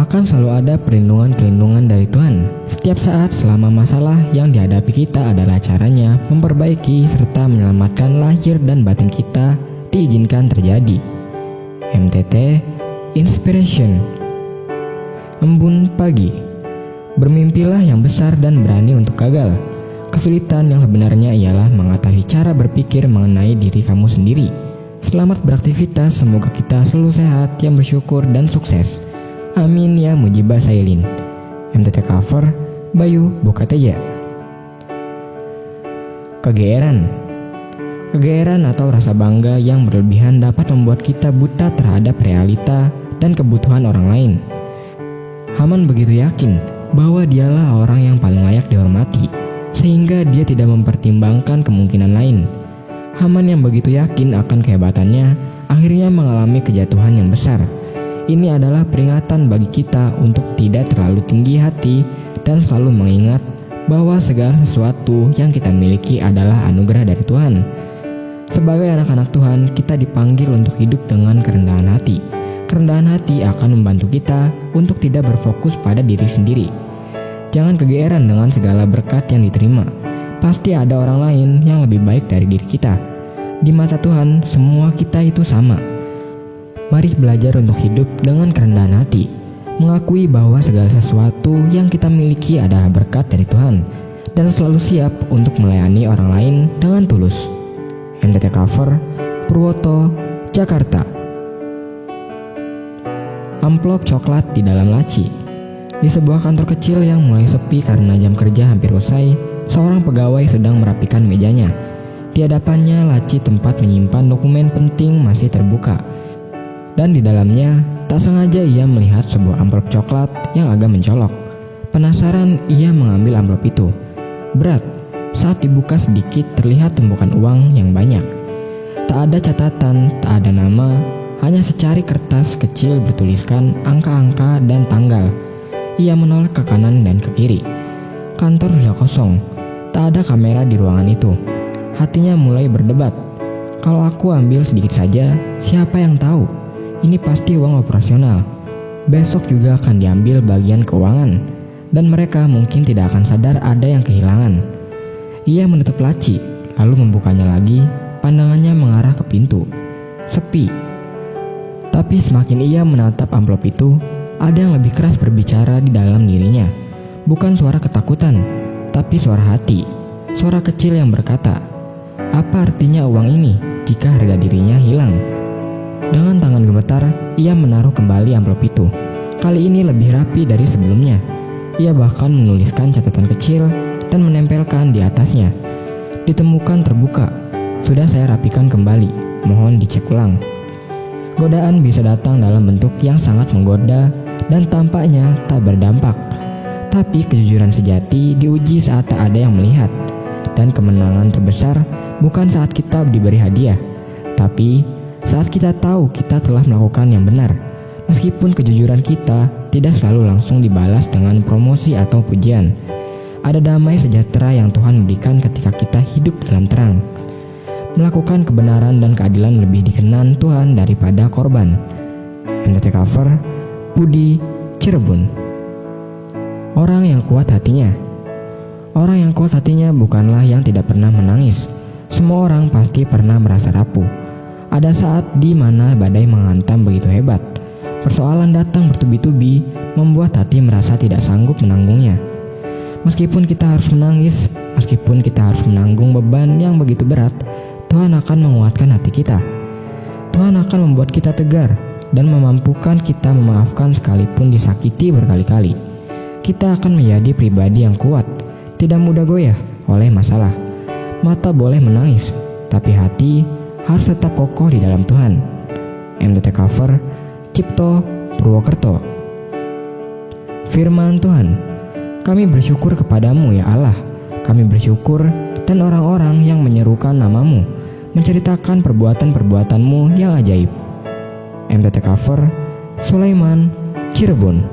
akan selalu ada perlindungan dari Tuhan. Setiap saat selama masalah yang dihadapi kita adalah caranya memperbaiki serta menyelamatkan lahir dan batin kita diizinkan terjadi. MTT Inspiration. Embun pagi. Bermimpilah yang besar dan berani untuk gagal. Kesulitan yang sebenarnya ialah mengatasi cara berpikir mengenai diri kamu sendiri. Selamat beraktivitas, semoga kita selalu sehat, yang bersyukur dan sukses. Amin ya mujibah sailin. MTT cover Bayu Bukateja. Kegeeran. Kegeeran atau rasa bangga yang berlebihan dapat membuat kita buta terhadap realita dan kebutuhan orang lain. Haman begitu yakin bahwa dialah orang yang paling layak dihormati, sehingga dia tidak mempertimbangkan kemungkinan lain. Haman yang begitu yakin akan kehebatannya akhirnya mengalami kejatuhan yang besar. Ini adalah peringatan bagi kita untuk tidak terlalu tinggi hati dan selalu mengingat bahwa segala sesuatu yang kita miliki adalah anugerah dari Tuhan. Sebagai anak-anak Tuhan, kita dipanggil untuk hidup dengan kerendahan hati. Kerendahan hati akan membantu kita untuk tidak berfokus pada diri sendiri. Jangan kegeeran dengan segala berkat yang diterima. Pasti ada orang lain yang lebih baik dari diri kita. Di mata Tuhan, semua kita itu sama. Mari belajar untuk hidup dengan kerendahan hati, mengakui bahwa segala sesuatu yang kita miliki adalah berkat dari Tuhan, dan selalu siap untuk melayani orang lain dengan tulus. MTT cover Purwoto, Jakarta. Amplop coklat di dalam laci. Di sebuah kantor kecil yang mulai sepi karena jam kerja hampir usai, seorang pegawai sedang merapikan mejanya. Di hadapannya laci tempat menyimpan dokumen penting masih terbuka. Dan di dalamnya, tak sengaja ia melihat sebuah amplop coklat yang agak mencolok. Penasaran, ia mengambil amplop itu. Berat, saat dibuka sedikit terlihat tumpukan uang yang banyak. Tak ada catatan, tak ada nama, hanya secari kertas kecil bertuliskan angka-angka dan tanggal. Ia menoleh ke kanan dan ke kiri. Kantor sudah kosong, tak ada kamera di ruangan itu. Hatinya mulai berdebat. Kalau aku ambil sedikit saja, siapa yang tahu? Ini pasti uang operasional. Besok juga akan diambil bagian keuangan, dan mereka mungkin tidak akan sadar ada yang kehilangan. Ia menutup laci, lalu membukanya lagi. Pandangannya mengarah ke pintu. Sepi. Tapi semakin ia menatap amplop itu, ada yang lebih keras berbicara di dalam dirinya. Bukan suara ketakutan, tapi suara hati. Suara kecil yang berkata, apa artinya uang ini jika harga dirinya hilang? Dengan tangan gemetar, ia menaruh kembali amplop itu. Kali ini lebih rapi dari sebelumnya. Ia bahkan menuliskan catatan kecil dan menempelkan di atasnya. Ditemukan terbuka. Sudah saya rapikan kembali. Mohon dicek ulang. Godaan bisa datang dalam bentuk yang sangat menggoda dan tampaknya tak berdampak. Tapi kejujuran sejati diuji saat tak ada yang melihat. Dan kemenangan terbesar bukan saat kita diberi hadiah, tapi saat kita tahu kita telah melakukan yang benar, meskipun kejujuran kita tidak selalu langsung dibalas dengan promosi atau pujian. Ada damai sejahtera yang Tuhan berikan ketika kita hidup dalam terang. Melakukan kebenaran dan keadilan lebih dikenan Tuhan daripada korban. MTT cover Budi, Cirebon. Orang yang kuat hatinya. Orang yang kuat hatinya bukanlah yang tidak pernah menangis. Semua orang pasti pernah merasa rapuh. Ada saat di mana badai menghantam begitu hebat. Persoalan datang bertubi-tubi, membuat hati merasa tidak sanggup menanggungnya. Meskipun kita harus menangis, meskipun kita harus menanggung beban yang begitu berat, Tuhan akan menguatkan hati kita. Tuhan akan membuat kita tegar dan memampukan kita memaafkan sekalipun disakiti berkali-kali. Kita akan menjadi pribadi yang kuat, tidak mudah goyah oleh masalah. Mata boleh menangis, tapi hati harus tetap kokoh di dalam Tuhan. MTT cover Cipto, Purwokerto. Firman Tuhan. Kami bersyukur kepadamu ya Allah. Kami bersyukur dan orang-orang yang menyerukan namamu, menceritakan perbuatan-perbuatanmu yang ajaib. MTT cover Sulaiman, Cirebon.